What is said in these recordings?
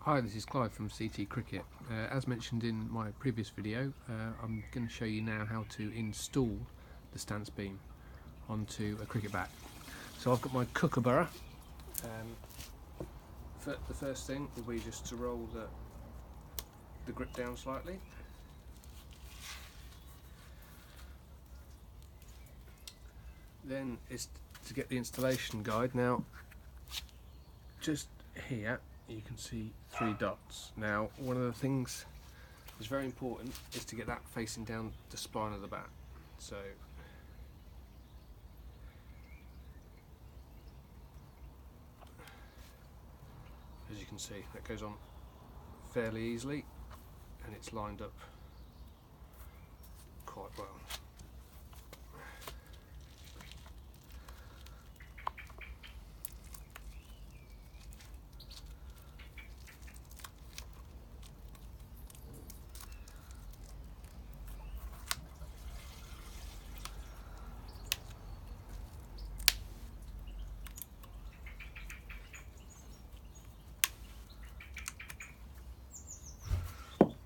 Hi, this is Clive from CT Cricket. As mentioned in my previous video, I'm going to show you now how to install the Stancebeam onto a cricket bat. So I've got my Kookaburra. The first thing will be just to roll the grip down slightly. Then is to get the installation guide. Now, just here you can see 3 dots. Now, one of the things that's very important is to get that facing down the spine of the bat. So as you can see, that goes on fairly easily and it's lined up quite well.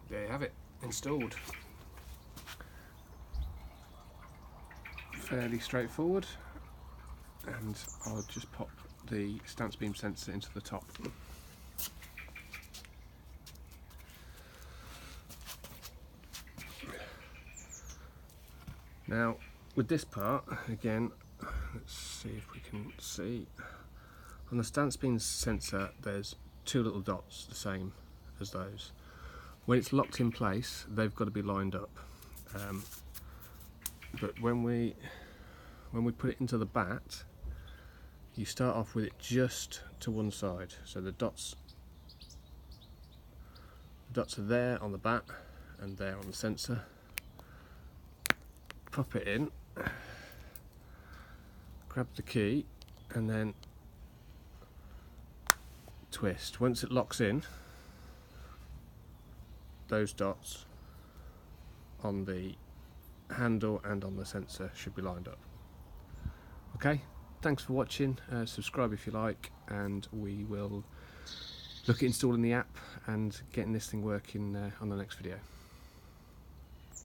There you have it, installed. Fairly straightforward, and I'll just pop the Stancebeam sensor into the top. Now with this part, again, let's see if we can see. On the Stancebeam sensor there's 2 little dots, the same as those. When it's locked in place, they've got to be lined up. But when we put it into the bat, you start off with it just to one side. So the dots are there on the bat and there on the sensor. Pop it in, grab the key, and then twist. Once it locks in, those dots on the handle and on the sensor should be lined up. Okay, thanks for watching. Subscribe if you like, and we will look at installing the app and getting this thing working on the next video.